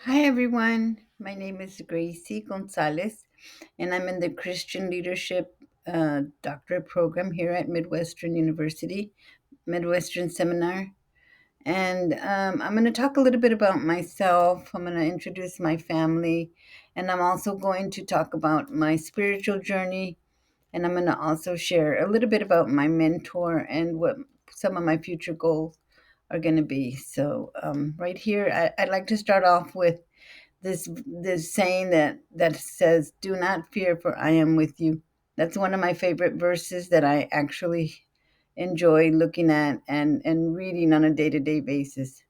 Hi, everyone. My name is Gracie Gonzales, and I'm in the Christian Leadership Doctorate Program here at Midwestern University, Midwestern Seminar. And I'm going to talk a little bit about myself. I'm going to introduce my family, and I'm also going to talk about my spiritual journey. And I'm going to also share a little bit about my mentor and what some of my future goals are going to be. So, right here, I'd like to start off with this saying that says, "Do not fear, for I am with you." That's one of my favorite verses that I actually enjoy looking at and reading on a day-to-day basis.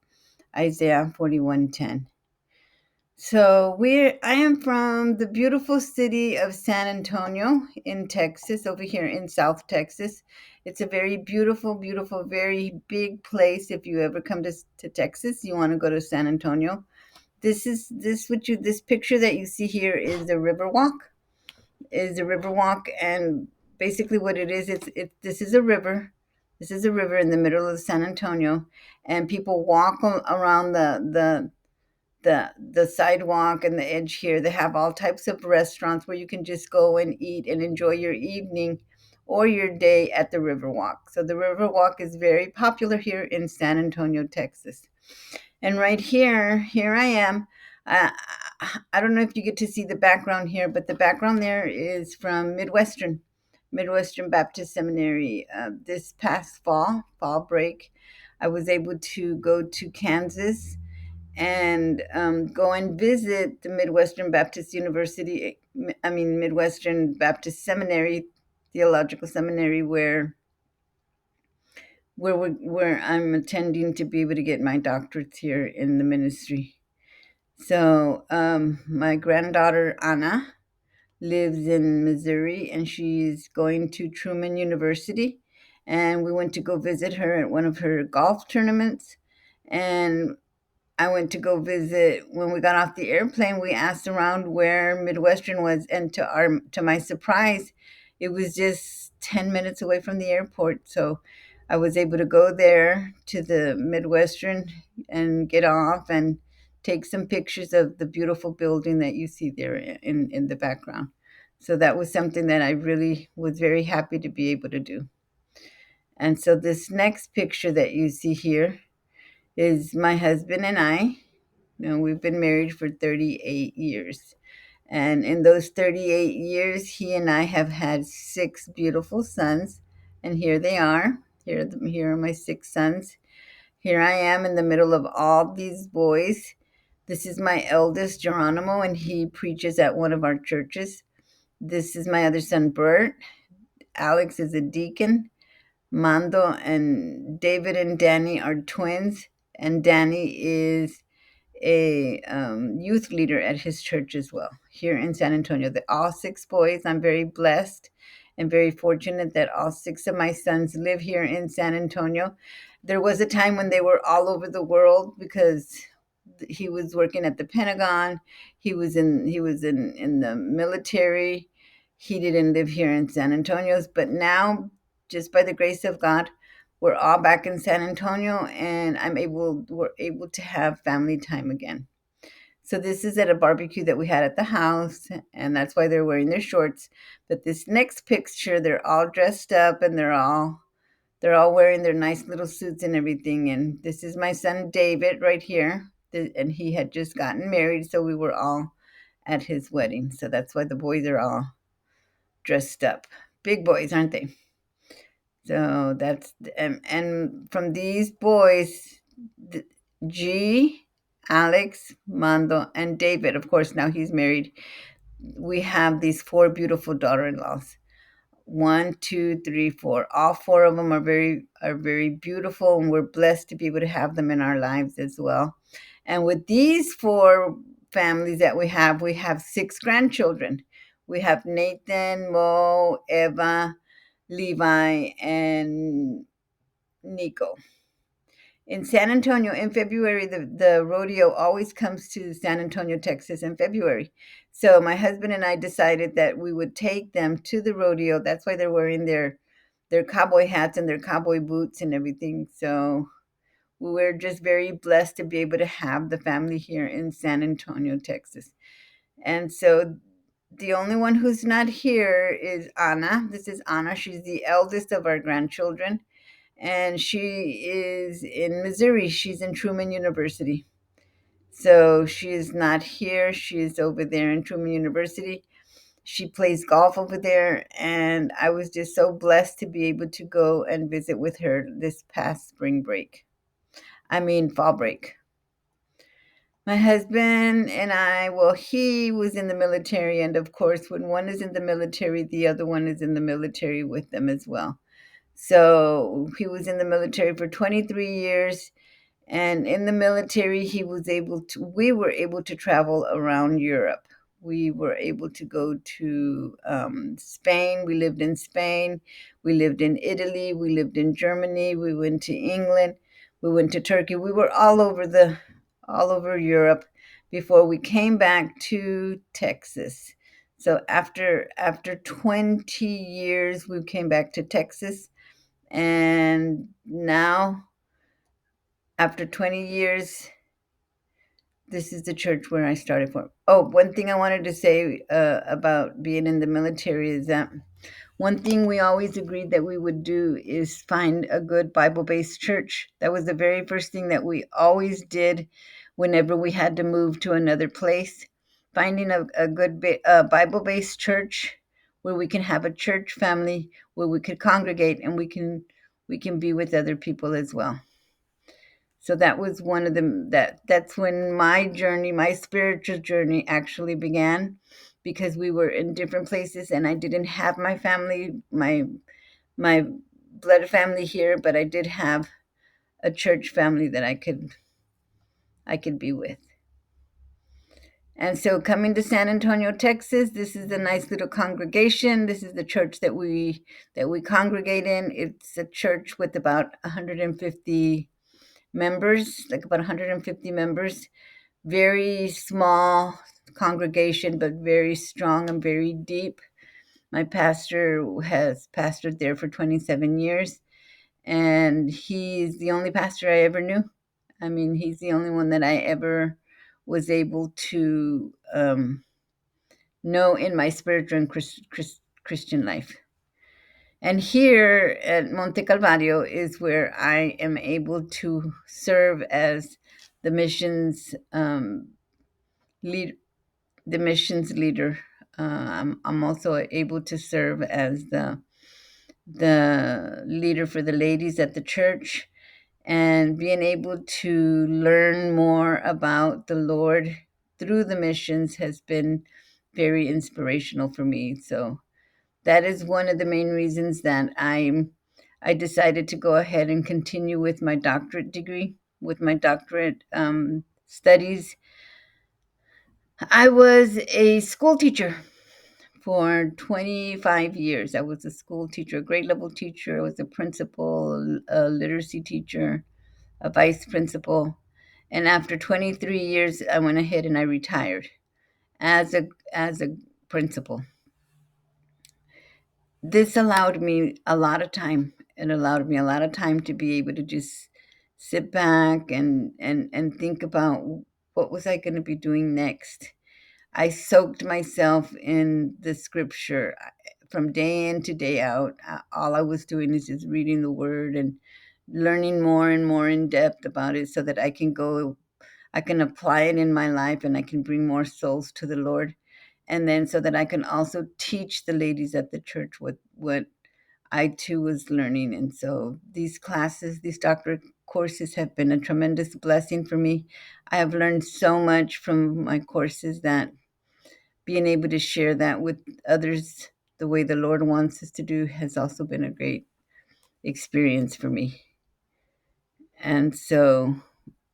Isaiah 41:10. So I am from the beautiful city of San Antonio in Texas, over here in South Texas. It's a very beautiful, beautiful, very big place. If you ever come to Texas, you want to go to San Antonio. This picture that you see here is the Riverwalk, and basically what it is, this is a river. This is a river in the middle of San Antonio, and people walk around the sidewalk and the edge here. They have all types of restaurants where you can just go and eat and enjoy your evening or your day at the Riverwalk. So the Riverwalk is very popular here in San Antonio, Texas. And right here I am. Uh, I don't know if you get to see the background here, but the background there is from Midwestern Baptist Seminary. This past fall break, I was able to go to Kansas and go and visit the Midwestern Baptist Seminary, Theological Seminary, where I'm attending to be able to get my doctorates here in the ministry. So my granddaughter Anna lives in Missouri, and she's going to Truman University. And we went to go visit her at one of her golf tournaments. And I went to go visit. When we got off the airplane, we asked around where Midwestern was, and to my surprise, it was just 10 minutes away from the airport. So I was able to go there to the Midwestern and get off and take some pictures of the beautiful building that you see there in the background. So that was something that I really was very happy to be able to do. And so this next picture that you see here is my husband and I. We've been married for 38 years. And in those 38 years, he and I have had six beautiful sons. And here they are. Here are my six sons. Here I am in the middle of all these boys. This is my eldest, Geronimo, and he preaches at one of our churches. This is my other son, Bert. Alex is a deacon. Mando and David and Danny are twins, and Danny is a youth leader at his church as well here in San Antonio. All six boys. I'm very blessed and very fortunate that all six of my sons live here in San Antonio. There was a time when they were all over the world because he was working at the Pentagon. He was in the military. He didn't live here in San Antonio, but now, just by the grace of God, we're all back in San Antonio, and we're able to have family time again. So this is at a barbecue that we had at the house, and that's why they're wearing their shorts. But this next picture, they're all dressed up, and they're all wearing their nice little suits and everything. And this is my son David right here, and he had just gotten married, so we were all at his wedding. So that's why the boys are all dressed up. Big boys, aren't they? So and from these boys, G, Alex, Mando, and David. Of course, now he's married. We have these four beautiful daughter-in-laws. One, two, three, four. All four of them are very beautiful, and we're blessed to be able to have them in our lives as well. And with these four families that we have six grandchildren. We have Nathan, Mo, Eva, Levi, and Nico. In San Antonio in February, the rodeo always comes to San Antonio, Texas in February. So my husband and I decided that we would take them to the rodeo. That's why they're wearing their cowboy hats and their cowboy boots and everything. So we're just very blessed to be able to have the family here in San Antonio, Texas. And so the only one who's not here is Anna. This is Anna. She's the eldest of our grandchildren, and she is in Missouri. She's in Truman University. So she is not here. She is over there in Truman University. She plays golf over there, and I was just so blessed to be able to go and visit with her this past spring break. I mean, fall break. My husband and I, well, he was in the military, and of course, when one is in the military, the other one is in the military with them as well. So he was in the military for 23 years, and in the military, we were able to travel around Europe. We were able to go to Spain. We lived in Spain. We lived in Italy. We lived in Germany. We went to England. We went to Turkey. We were all over Europe before we came back to Texas. So after 20 years, we came back to Texas, and now after 20 years, this is the church where I started from. Oh, one thing I wanted to say about being in the military is that one thing we always agreed that we would do is find a good Bible based church. That was the very first thing that we always did whenever we had to move to another place. Finding a good Bible based church where we can have a church family, where we could congregate, and we can be with other people as well. So that was one of them. That's when my journey, my spiritual journey, actually began, because we were in different places and I didn't have my family, my blood family here, but I did have a church family that I could be with. And so coming to San Antonio, Texas, this is a nice little congregation. This is the church that we congregate in. It's a church with about 150 members, like about 150 members. Very small congregation, but very strong and very deep. My pastor has pastored there for 27 years, and he's the only pastor I ever knew. I mean, he's the only one that I ever was able to know in my spiritual and Christian life. And here at Monte Calvario is where I am able to serve as the missions lead, the missions leader. I'm also able to serve as the leader for the ladies at the church, and being able to learn more about the Lord through the missions has been very inspirational for me. So that is one of the main reasons that I decided to go ahead and continue with my doctorate degree, with my doctorate studies. I was a school teacher for 25 years. I was a school teacher, a grade level teacher. I was a principal, a literacy teacher, a vice principal. And after 23 years, I went ahead and I retired as a principal. This allowed me a lot of time. It allowed me a lot of time to be able to just sit back and think about what was I going to be doing next. I soaked myself in the scripture from day in to day out. All I was doing is just reading the word and learning more and more in depth about it, so that I can apply it in my life and I can bring more souls to the Lord. And then so that I can also teach the ladies at the church what I too was learning. And so these classes, these doctorate courses have been a tremendous blessing for me. I have learned so much from my courses that being able to share that with others the way the Lord wants us to do has also been a great experience for me. And so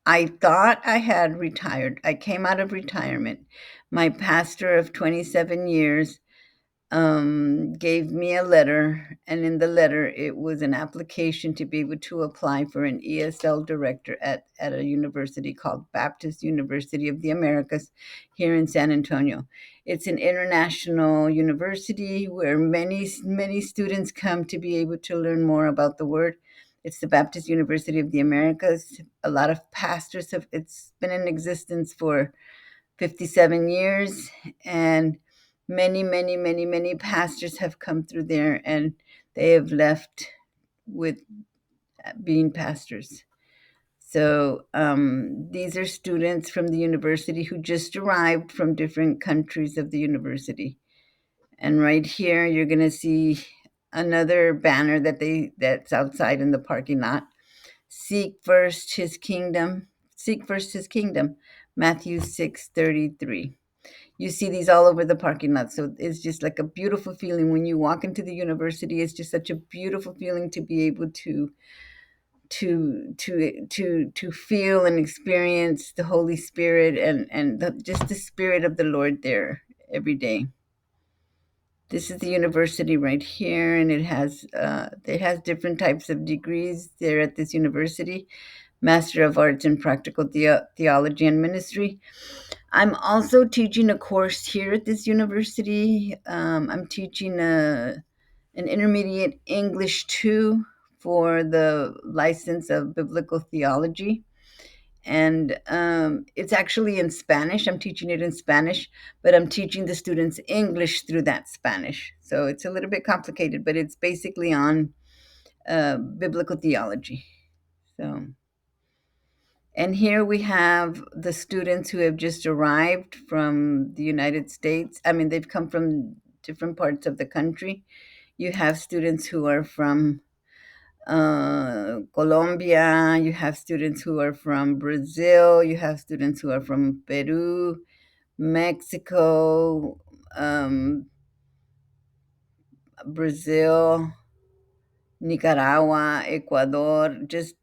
I thought I had retired. I came out of retirement. My pastor of 27 years gave me a letter, and in the letter, it was an application to be able to apply for an ESL director at a university called Baptist University of the Americas here in San Antonio. It's an international university where many, many students come to be able to learn more about the Word. It's the Baptist University of the Americas. A lot of pastors have, it's been in existence for 57 years, and many pastors have come through there, and they have left with being pastors. So these are students from the university who just arrived from different countries of the university. And right here, you're going to see another banner that's outside in the parking lot. Seek first his kingdom. Seek first his kingdom. Matthew 6:33. You see these all over the parking lot. So it's just like a beautiful feeling when you walk into the university. It's just such a beautiful feeling to be able to feel and experience the Holy Spirit and just the Spirit of the Lord there every day. This is the university right here, and it has different types of degrees there at this university. Master of Arts in Practical Theology and Ministry. I'm also teaching a course here at this university. I'm teaching an intermediate English 2 for the license of biblical theology. And it's actually in Spanish. I'm teaching it in Spanish, but I'm teaching the students English through that Spanish. So it's a little bit complicated, but it's basically on biblical theology. So, and here we have the students who have just arrived from the United States. I mean, they've come from different parts of the country. You have students who are from Colombia, you have students who are from Brazil, you have students who are from Peru, Mexico, Brazil, Nicaragua, Ecuador, just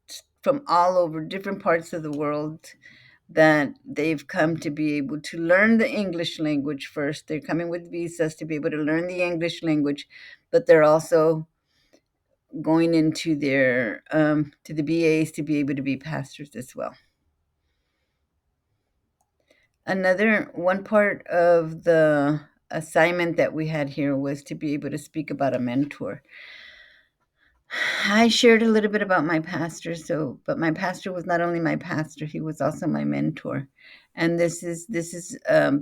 from all over different parts of the world, that they've come to be able to learn the English language first. They're coming with visas to be able to learn the English language, but they're also going into their to the BAs to be able to be pastors as well. Another one part of the assignment that we had here was to be able to speak about a mentor. I shared a little bit about my pastor, but my pastor was not only my pastor, he was also my mentor. And this is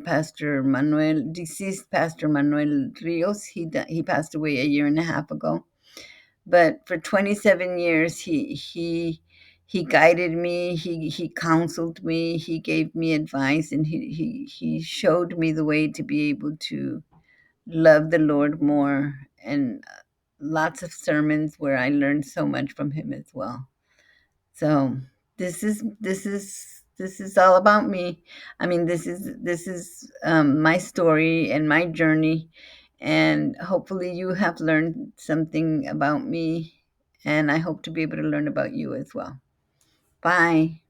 Pastor Manuel, deceased Pastor Manuel Rios. He passed away a year and a half ago. But for 27 years, he guided me, he counseled me, he gave me advice, and he showed me the way to be able to love the Lord more, and lots of sermons where I learned so much from him as well. So this is all about me. I mean, this is my story and my journey, and hopefully you have learned something about me, and I hope to be able to learn about you as well. Bye.